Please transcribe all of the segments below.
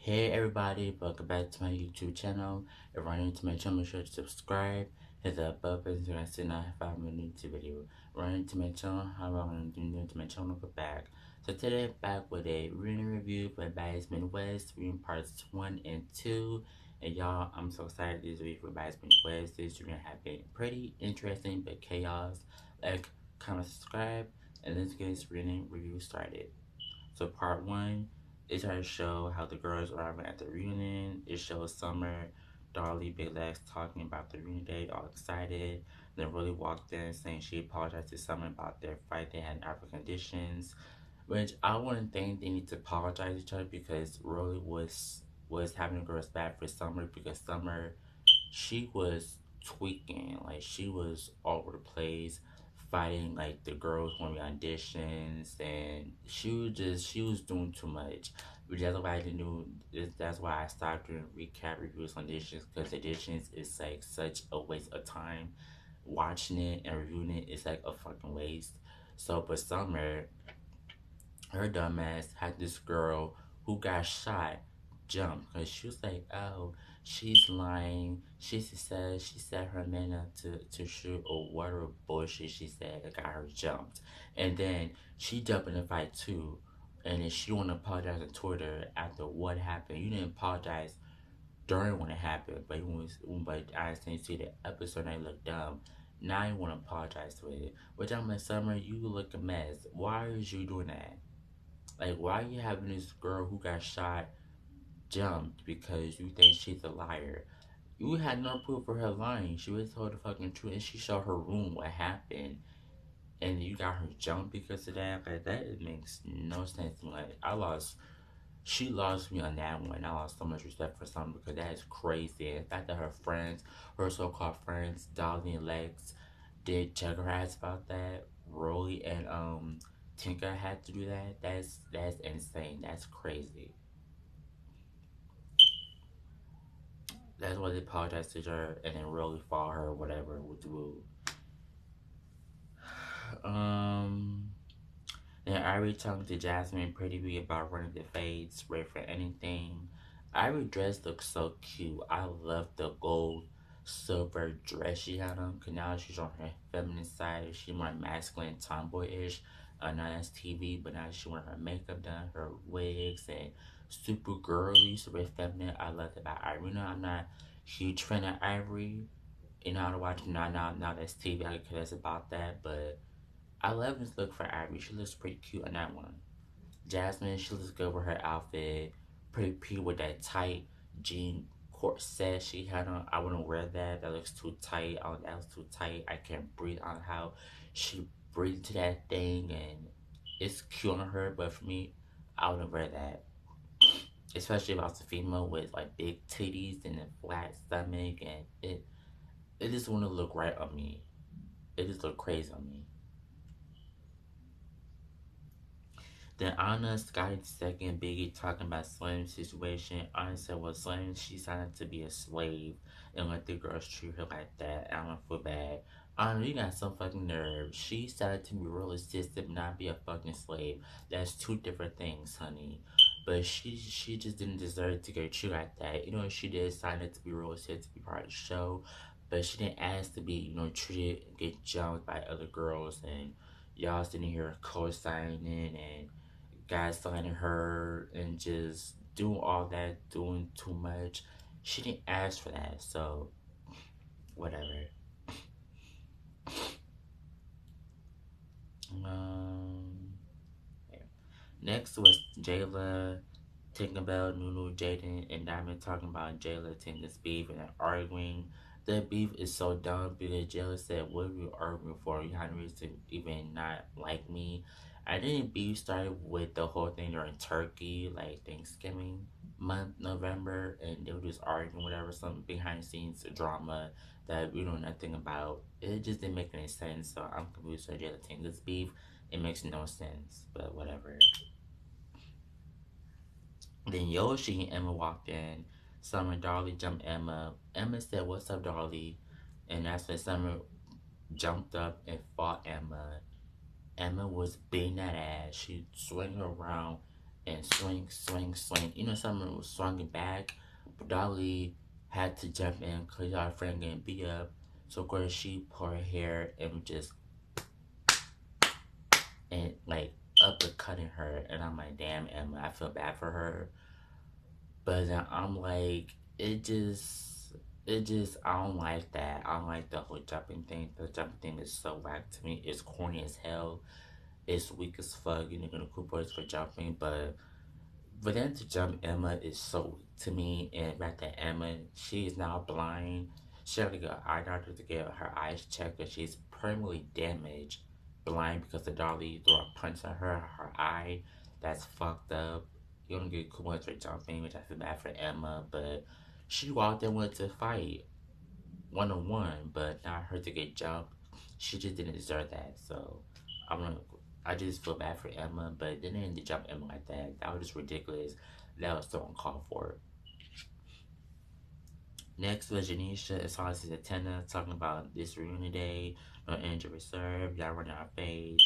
Hey everybody, welcome back to my YouTube channel. If you're new to my channel, make sure to subscribe, hit the bell button so you can see notified when I new to video. Running to my channel, how I'm new to my channel, go back. So today I'm back with a reading review for Baddies Midwest, reading parts 1 and 2. And y'all, I'm so excited this week for Baddies Midwest. This reading has been pretty interesting but chaos. Like, comment, subscribe, and let's get this reading review started. So part 1, it tries to show how the girls are arriving at the reunion. It shows Summer, Darlie, Big Legs talking about the reunion date, all excited. Then Rolly walked in saying she apologized to Summer about their fight they had in African conditions. Which I wouldn't think they need to apologize to each other because Rolly was having the girls back for Summer because Summer, she was tweaking, like she was all over the place, fighting like the girls when we auditions, and she was doing too much. Which that's why I didn't do. That's why I stopped doing recap reviews on auditions because auditions is like such a waste of time. Watching it and reviewing it is like a fucking waste. So, but Summer, her dumbass had this girl who got shot jump because she was like, oh, she's lying. She set her man up to shoot or whatever bullshit she said that got her jumped. And then she jumped in the fight too. And then she want to apologize on Twitter after what happened. You didn't apologize during when it happened, but I didn't see the episode and I looked dumb. Now you want to apologize to it. Which I'm like, Summer, you look a mess. Why is you doing that? Like, why are you having this girl who got shot jumped because you think she's a liar? You had no proof of her lying. She was told the fucking truth, and she showed her room what happened, and you got her jumped because of that. Like, that it makes no sense to me. Like, she lost me on that one. I lost so much respect for something because that is crazy. And the fact that her friends, her so-called friends, Dolly and Lex, did check her ass about that. Rolly and Tinker had to do that. That's insane. That's crazy. That's why they apologized to her and then Rolly fought her or whatever with the woo. Um Then Irie talking to Jasmine Pretty Bee about running the fades, ready for anything. Irie dress looks so cute. I love the gold silver dress she had on. Cause now she's on her feminine side. She's more masculine, tomboyish. Now that's TV, but now she wearing her makeup done, her wigs, and super girly, super feminine. I love that about Irie. You know, I'm not a huge fan of Irie. You know, I watch now that's TV. I could about that, but I love this look for Ivory. She looks pretty cute on that one. Jasmine, she looks good with her outfit. Pretty pretty with that tight jean corset she had on. I wouldn't wear that. That looks too tight. Oh, that was too tight. I can't breathe on how she breathed into that thing, and it's cute on her. But for me, I wouldn't wear that. Especially if I was a female with like big titties and a flat stomach, and it just wouldn't look right on me. It just look crazy on me. Then Anna, Scotty second, Biggie talking about Slim's situation. Anna said, well, Slim, she signed to be a slave and let the girls treat her like that. I don't feel bad. Anna, you got some fucking nerve. She decided to be real assistant, not be a fucking slave. That's two different things, honey. But she just didn't deserve to get treated like that. You know, she did sign up to be real assistant to be part of the show. But she didn't ask to be, you know, treated, get jumped by other girls. And y'all sitting here co-signing and gaslighting her and just doing all that, doing too much. She didn't ask for that, so whatever. Yeah. Next was Jayla, Tinkerbell, Nunu, Jaden, and Diamond talking about Jayla, Tinker's beef and they're arguing. The beef is so dumb because Jayla said, what are you arguing for? You had no reason to even not like me. I didn't beef started with the whole thing during Turkey, like Thanksgiving month, November, and they were just arguing, whatever, some behind the scenes drama that we know nothing about. It just didn't make any sense, so I'm confused with Jayla Tinker's beef. It makes no sense, but whatever. Then Yoshi and Emma walked in. Summer and Darlie jumped Emma. Emma said, what's up, Darlie? And that's when Summer jumped up and fought Emma. Emma was beating that ass. She swung her around and swing, swing, swing. You know, someone was swinging back, but Dolly had to jump in because our friend getting beat up. So of course she pulled her hair and just and like uppercutting her, and I'm like, damn Emma, I feel bad for her. But then I'm like, it just I don't like that. I don't like the whole jumping thing. The jumping thing is so whack to me. It's corny as hell. It's weak as fuck. You're gonna cool boys for jumping, but for them to jump Emma is so to me, and back to Emma, she is now blind. She had to go to an eye doctor to get her eyes checked, but she's permanently damaged, blind because the dolly threw a punch at her eye. That's fucked up. You don't get cool for jumping, which I feel bad for Emma, but she walked and went to fight 1-on-1, but not her to get jumped. She just didn't deserve that. So I'm gonna. I just feel bad for Emma, but they didn't jump Emma like that. That was just ridiculous. That was so uncalled for. Next was Janisha and Saucy's Atena talking about this reunion day, no energy reserve, y'all running our fades.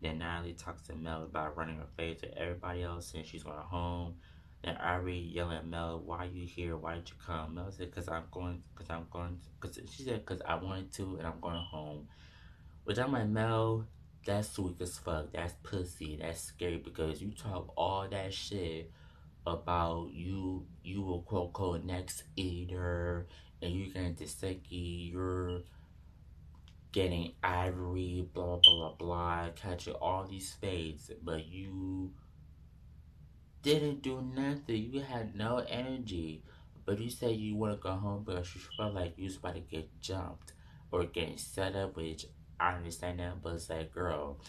Then Natalie talks to Mel about running her fades with everybody else since she's going home. Then Ari yelling at Mel, why you here? Why did you come? Mel said, cause she said, cause I wanted to and I'm going home. Which I'm like, Mel, that's weak as fuck. That's pussy. That's scary because you talk all that shit about you a quote unquote next eater and you're getting Doseki, you're getting Ivory, blah blah blah, catching all these fades, but you didn't do nothing. You had no energy. But you said you want to go home because you felt like you was about to get jumped or getting set up, which I understand that, but it's like, girl,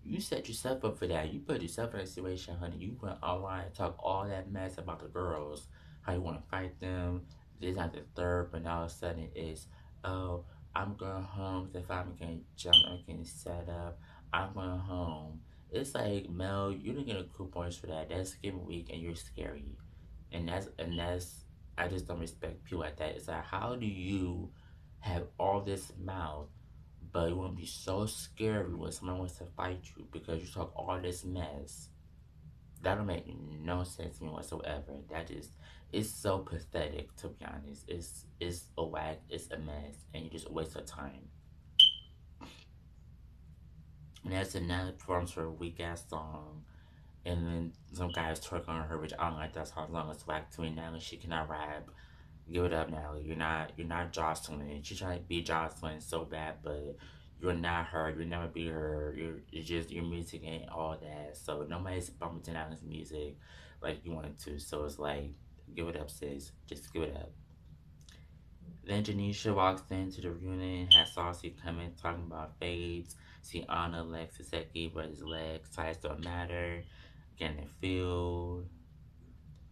you set yourself up for that. You put yourself in a situation, honey. You went online and talk all that mess about the girls, how you want to fight them, this, not the third, but now all of a sudden it's, oh, I'm going home if I'm getting jumped, I'm getting set up, I'm going home. It's like, Mel, you didn't get a cool points for that. That's giving weak and you're scary. And that's I just don't respect people like that. It's like, how do you have all this mouth but it won't be so scary when someone wants to fight you because you talk all this mess? That don't make no sense to me whatsoever. That just it's so pathetic, to be honest. It's a whack, it's a mess, and you just waste your time. And that's another performance for a weak ass song. And then some guys twerk on her, which I don't like that song as long as whack to me now. She cannot rap. Give it up, Natalie. You're not Jocelyn. She tried to be Jocelyn so bad, but you're not her. You'll never be her. You're just your music ain't all that. So nobody's bumping to Natalie's music like you wanted to. So it's like, give it up, sis. Just give it up. Then Janisha walks into the reunion, has Saucy coming, talking about fades. See Anna, Lex, Seki, but his legs, size don't matter. Getting the field.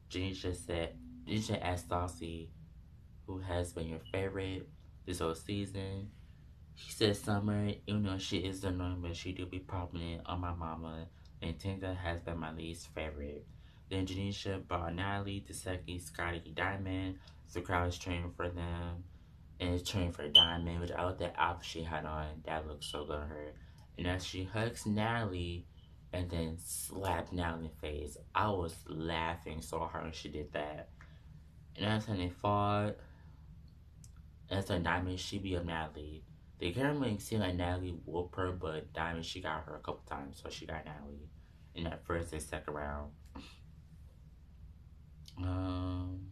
Janisha said, Janisha asked Saucy, who has been your favorite this whole season? He said Summer, even though she is annoying, but she do be popping it on my mama. And Tinka has been my least favorite. Then Janisha brought Natalie, Taseki, Scotty, Diamond. So the crowd is cheering for them. And it's cheering for Diamond, which I like that outfit she had on. That looks so good on her. And as she hugs Natalie and then slapped Natalie in the face, I was laughing so hard when she did that. And that's when they fought. As a Diamond, she beat up Natalie. The camera makes it seem like Natalie whooped her, but Diamond, she got her a couple times, so she got Natalie in that first and second round. Um,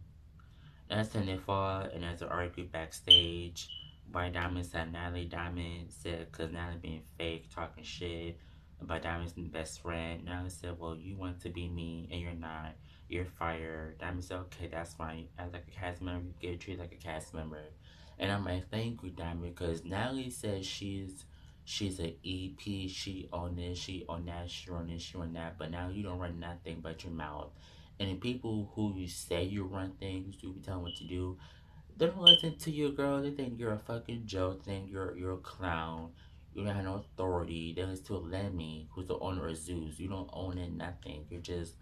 that's when they fought, and there's an argument backstage. White Diamond said Natalie. Diamond said, because Natalie being fake, talking shit about Diamond's best friend. Natalie said, well, you want to be me, and you're not. You're fired. Diamond said, okay, that's fine. As like a cast member, you get treated like a cast member. And I'm like, thank you, Diamond, because Natalie says she's an EP. She on this, she on that, she on this, she on that. But now you don't run nothing but your mouth. And the people who you say you run things, you be telling what to do, they don't listen to you, girl. They think you're a fucking joke. They think you're a clown. You don't have no authority. They listen to Lemmy, who's the owner of Zeus. You don't own it, nothing. You're just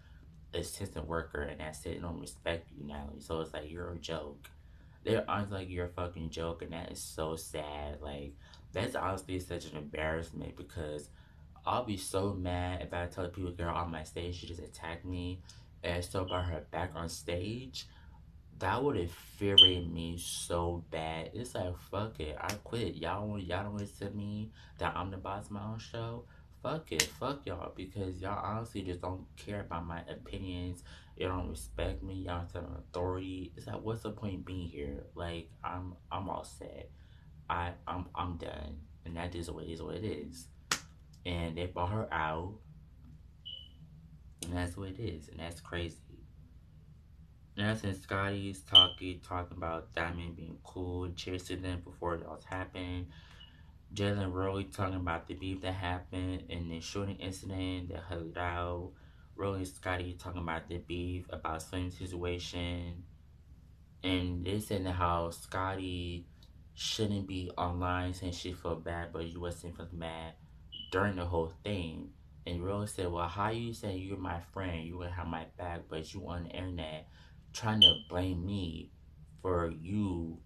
an assistant worker, and that's it. They don't respect you, Natalie. So it's like you're a joke. They're honestly like you're a fucking joke, and that is so sad. Like that's honestly such an embarrassment because I'll be so mad if I tell people girl on my stage she just attacked me and still brought her back on stage. That would infuriate me so bad. It's like fuck it, I quit. Y'all don't listen to me that I'm the boss of my own show. Fuck it, fuck y'all because y'all honestly just don't care about my opinions. You don't respect me. Y'all don't have an authority. It's like what's the point being here? Like I'm all set. I'm done, and that is what it is. And they brought her out, and that's what it is, and that's crazy. Now since Scotty's talking about Diamond being cool, chasing them before it all happened. Jalen Roy talking about the beef that happened and the shooting incident that hugged out. Roy and Scotty talking about the beef about Slim's situation. And they said how Scotty shouldn't be online saying she felt bad, but you wasn't feeling mad during the whole thing. And Rose said, well, how you say you're my friend, you would have my back, but you on the internet trying to blame me for you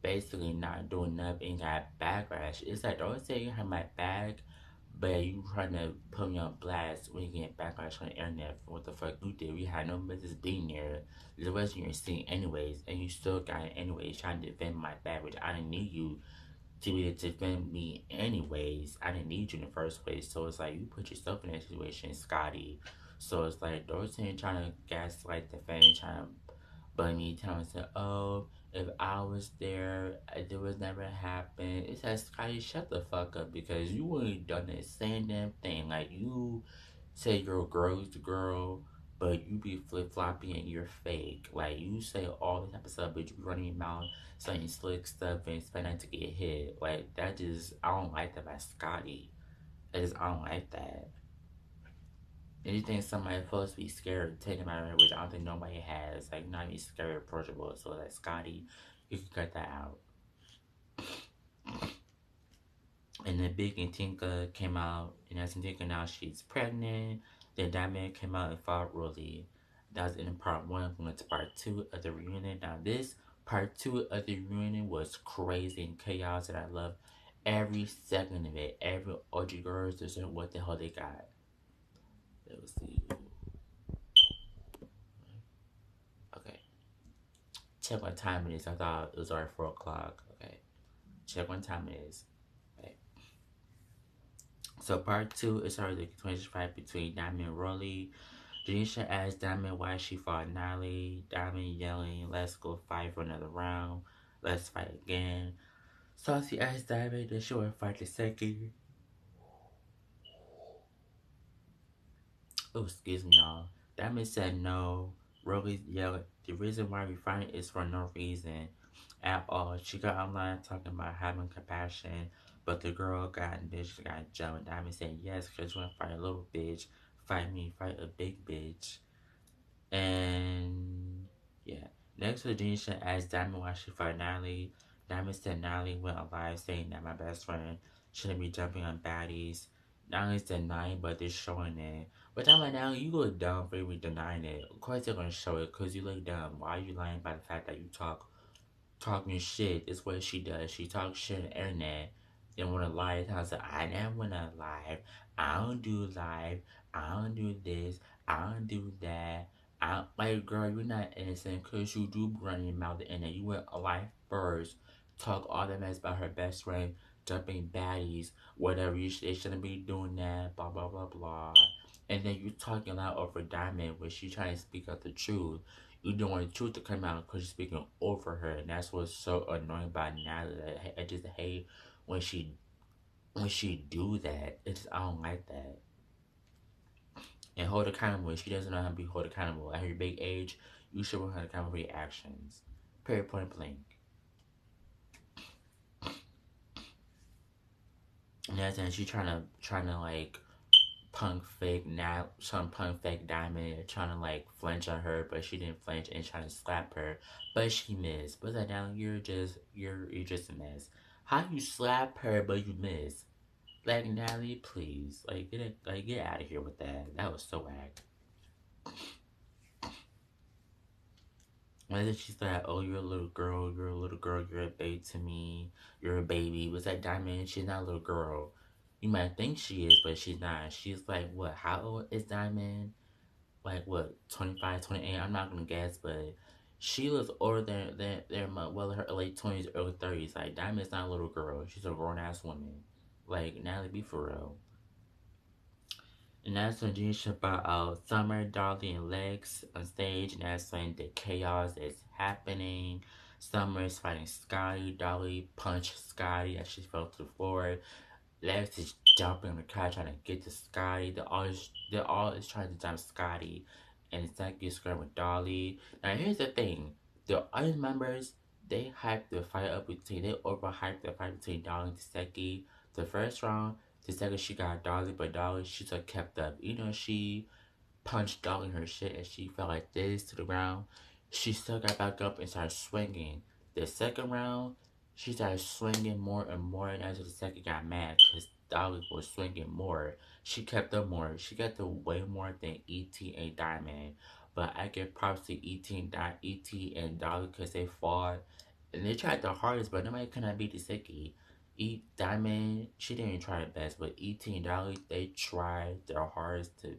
basically not doing nothing and got backlash. It's like, don't say you have my back, but you trying to put me on blast when you get backlash on the internet for what the fuck you did. We had no business being there. It wasn't your scene anyways, and you still got it anyways, trying to defend my back, which I didn't need you to be to defend me anyways. I didn't need you in the first place. So it's like you put yourself in that situation, Scotty. So it's like Dorsey trying to gaslight the fan, trying to blame me, telling me, oh, if I was there, it was never happened. It's like Scotty, shut the fuck up because you ain't done the same damn thing. Like you say you're a girl's girl, but you be flip flopping and you're fake. Like you say all this type of stuff, but you be running your mouth saying slick stuff and expect not to get hit. Like that just I don't like that by Scotty. I don't like that. And you think somebody supposed to be scared to take him out of which I don't think nobody has. Like not even scary approachable. So like Scotty, you can cut that out. And then Big and Tinka came out, and as Tinka now she's pregnant. Then Diamond came out and fought Rolly. That was in part one. We went to part two of the reunion. Now this part two of the reunion was crazy and chaos, and I love every second of it. Every OG girls deserve what the hell they got. Let's see. Okay. Check what time it is. I thought it was already 4 o'clock. Okay. Check what time it is. Okay. So part two is already the continuation fight between Diamond and Rolly. Janisha asked Diamond why she fought Nolly. Diamond yelling, let's go fight for another round. Let's fight again. Saucy asked Diamond that she would fight the second. Oh, excuse me, y'all. Diamond said no. Rolly yelled, the reason why we fight is for no reason at all. She got online talking about having compassion, but the girl got jumped. Diamond said yes, because you want to fight a little bitch. Fight me, fight a big bitch. And yeah. Next, Janisha asked Diamond why she fought Natalie. Diamond said Natalie went alive, saying that my best friend shouldn't be jumping on baddies. Natalie's denying, but they're showing it. But I'm like, Natalie, you look dumb for even denying it. Of course they're gonna show it, because you look dumb. Why are you lying by the fact that you talking shit? Is what she does. She talks shit on the internet. Then when a lie, I said, I never went on live. I don't do live. I don't do this. I don't do that. I like, girl, you're not innocent because you do run your mouth the internet. You went alive first. Talk all the mess about her best friend jumping baddies, whatever. They shouldn't be doing that. Blah blah blah blah. And then you talking loud over Diamond when she trying to speak out the truth. You don't want the truth to come out because you're speaking over her, and that's what's so annoying about Natalie. I just hate when she do that. I don't like that. And hold accountable. She doesn't know how to be hold accountable. At her big age, you should hold her accountable for your actions. Period. Point blank. And that's and she trying to like punk fake Diamond, trying to like flinch on her, but she didn't flinch and trying to slap her, but she missed. But that down, you're just a mess. How you slap her but you miss? Like Natalie, please, get out of here with that. That was so whack. And then she's like, oh, you're a little girl, you're a baby to me, you're a baby. Was that Diamond? She's not a little girl. You might think she is, but she's not. She's like, what, how old is Diamond? Like, what, 25, 28? I'm not gonna guess, but she looks older well, in her late 20s, early 30s. Like, Diamond's not a little girl. She's a grown ass woman. Like, Natalie, be for real. And that's when Gene brought out Summer, Dolly, and Lex on stage, and that's when the chaos is happening. Summer is fighting Scotty. Dolly punched Scotty as she fell to the floor. Lex is jumping on the car trying to get to Scotty. They're all is trying to jump Scotty, and Zach is screaming with Dolly. Now here's the thing: the audience members they hyped the fight up between they overhyped the fight between Dolly and Taseki. The first round, Taseki she got Dolly, but Dolly she just kept up. You know she punched Dolly in her shit and she fell like this to the ground. She still got back up and started swinging. The second round, she started swinging more and more, and as the second got mad because Dolly was swinging more. She kept up more. She got to way more than E.T. and Diamond. But I give props to E.T. and Dolly because they fought. And they tried their hardest, but nobody could not beat the Siki. Diamond, she didn't try her best, but E.T. and Dolly, they tried their hardest to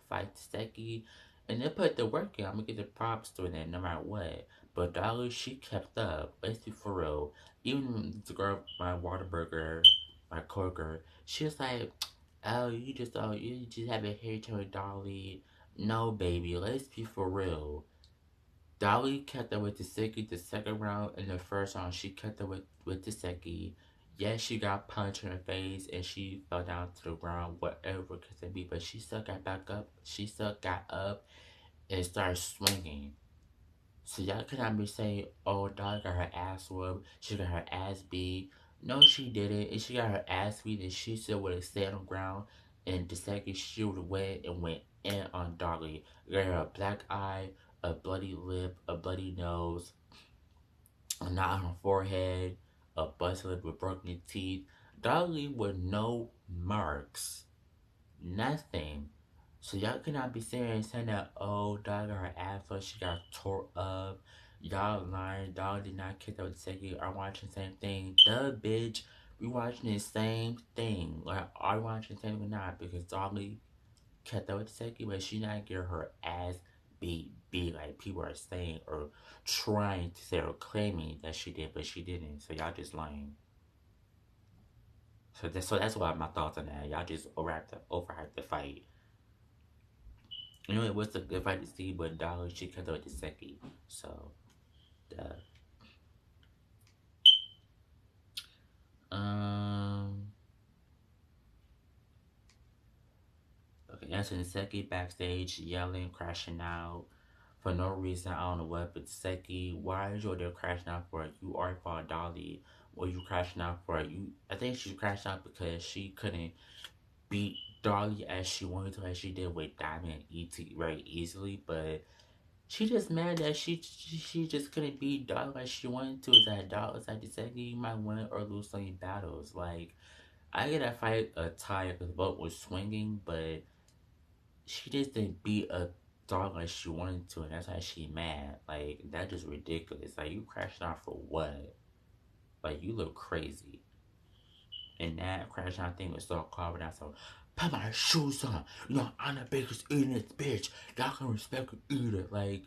fight Steki, and they put the work in. I'm gonna give the props to that no matter what. But Dolly, she kept up. Let's be for real. Even the girl, my Waterburger, my coworker, she was like, oh, you just have a hair to a Dolly. No, baby, let's be for real. Dolly kept up with Taseki the second round. In the first round, she kept up with Taseki. Yes, she got punched in her face and she fell down to the ground, whatever it could be, but she still got back up. She still got up and started swinging. So y'all cannot be saying, oh, Dolly got her ass whooped, she got her ass beat. No, she didn't. And she got her ass beat and she still would have stayed on the ground. And the second she would have went and went in on Dolly. Got her a black eye, a bloody lip, a bloody nose, a knot on her forehead, a busted lip with broken teeth. Dolly with no marks. Nothing. So y'all cannot be saying that, oh, Dolly got her ass up, she got tore up. Y'all lying, Dolly did not kick out the second. Are watching the same thing. Duh, bitch. We watching the same thing. Like, are we watching the same thing or not? Because Dolly kept up with the second, but she not getting her ass beat like people are saying or trying to say or claiming that she did, but she didn't. So y'all just lying. So that's why my thoughts on that. Y'all just overhyped the fight. You know, it was a good fight to see, but Dolly, she kept up with the second. So, duh. Um, okay, Anthony Seki backstage yelling, crashing out for no reason. I don't know what, but Seki, why is you there crashing out for? You are for Dolly. What you crashing out for? I think she crashed out because she couldn't beat Dolly as she wanted to, as she did with Diamond and E.T. very easily, but she just mad that she just couldn't beat Dolly like she wanted to. Is that Dolly? Is that the second you might win or lose some battles? Like, I get that fight a tie because the boat was swinging, but she just didn't beat a dog like she wanted to, and that's why she mad. Like, that's just ridiculous. Like, you crashed out for what? Like, you look crazy. And that crash out thing was so clever. That's so, put my shoes on. You know, I'm the biggest eating this bitch. Y'all can respect an eater. Like,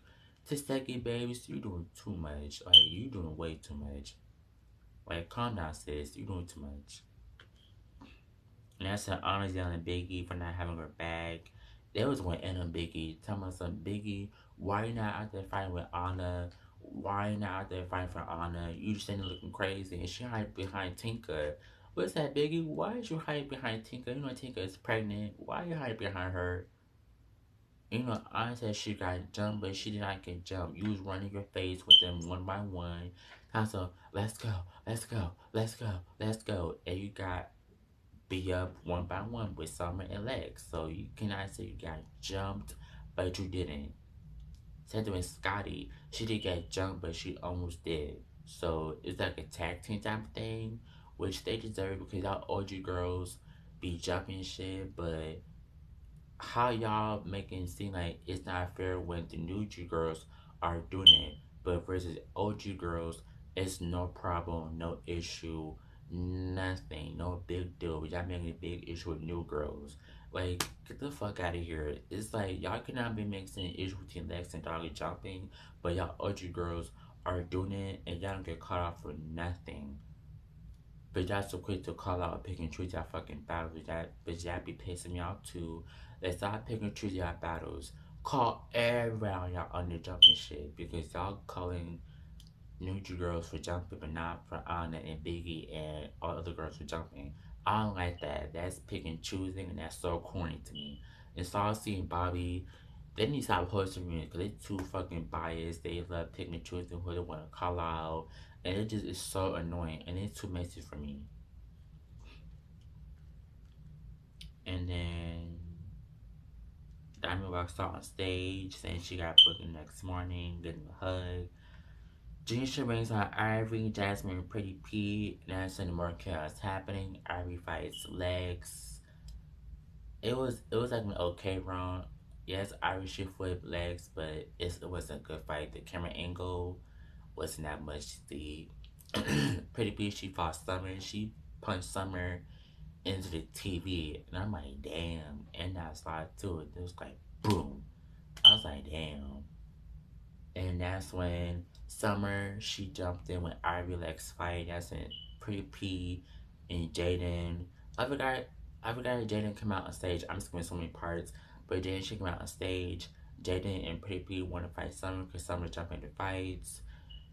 to second babies, you doing too much. Like, you doing way too much. Like, calm down, sis. You doing too much. And that's an honor yelling Biggie for not having her bag. There was one in on Biggie. Tell me some Biggie, why you not out there fighting with Anna? Why you not out there fighting for Anna? You just standing looking crazy. And she hide behind Tinka. What's that, Biggie? Why is you hiding behind Tinka? You know Tinka is pregnant. Why you hiding behind her? You know, Anna said she got jumped, but she did not get jumped. You was running your face with them one by one. So, let's go, let's go, let's go, let's go. And you got be up one by one with Summer and Lex. So you cannot say you got jumped, but you didn't. Same thing with Scotty. She did get jumped, but she almost did. So it's like a tag team type of thing, which they deserve because y'all OG girls be jumping shit, but how y'all making it seem like it's not fair when the new G girls are doing it, but versus OG girls, it's no problem, no issue. Nothing. No big deal. But y'all making a big issue with new girls. Like, get the fuck out of here. It's like y'all cannot be mixing issue between Lex and Dolly jumping, but y'all other girls are doing it and y'all don't get caught out for nothing. But y'all so quick to call out and pick and choose y'all fucking battles. But y'all be pissing me off too. Let's stop picking and choose y'all battles. Call everyone y'all under jumping shit because y'all calling Nude girls for jumping, but not for Anna and Biggie and all other girls for jumping. I don't like that. That's pick and choosing, and that's so corny to me. And Saucy and Bobby, they need to stop hosting me because they too fucking biased. They love picking and choosing who they want to call out, and it just is so annoying, and it's too messy for me. And then Diamond walks out on stage saying she got booked the next morning, getting a hug. Janisha rings on Ivory, Jasmine, and Pretty P. That's when more chaos happening. Ivory fights Legs. It was like an okay round. Yes, Ivory should flip Legs, but it was a good fight. The camera angle wasn't that much to see. Pretty P, she fought Summer. She punched Summer into the TV, and I'm like, damn. And I saw it too. It was like boom. I was like, damn. And that's when Summer she jumped in with Ivy Lex fight. That's when Pretty P and Jaden. I forgot I forgot Jaden come out on stage. I'm skipping so many parts, but Jaden she came out on stage. Jaden and Pretty P want to fight Summer because Summer jumping into fights.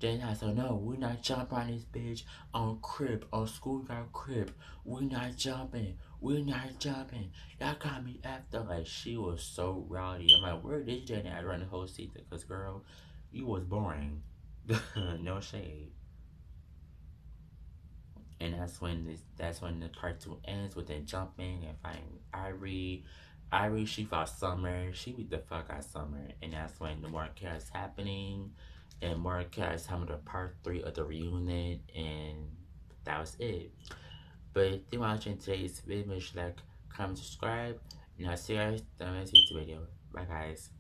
Jaden I said, no, we're not jumping on this bitch on Crip, on schoolyard Crip. We're not jumping. We're not jumping. Y'all got me after. Like, she was so rowdy. I'm like, where did Jaden at run the whole season? Because, girl, you was boring. No shade. And that's when the part two ends with them jumping and fighting Ivory. Ivory she fought Summer. She beat the fuck out of Summer. And that's when the more chaos happening and more chaos having the part three of the reunion and that was it. But if you're watching today's video, make sure like, comment, subscribe, and I'll see you guys in the next video. Bye guys.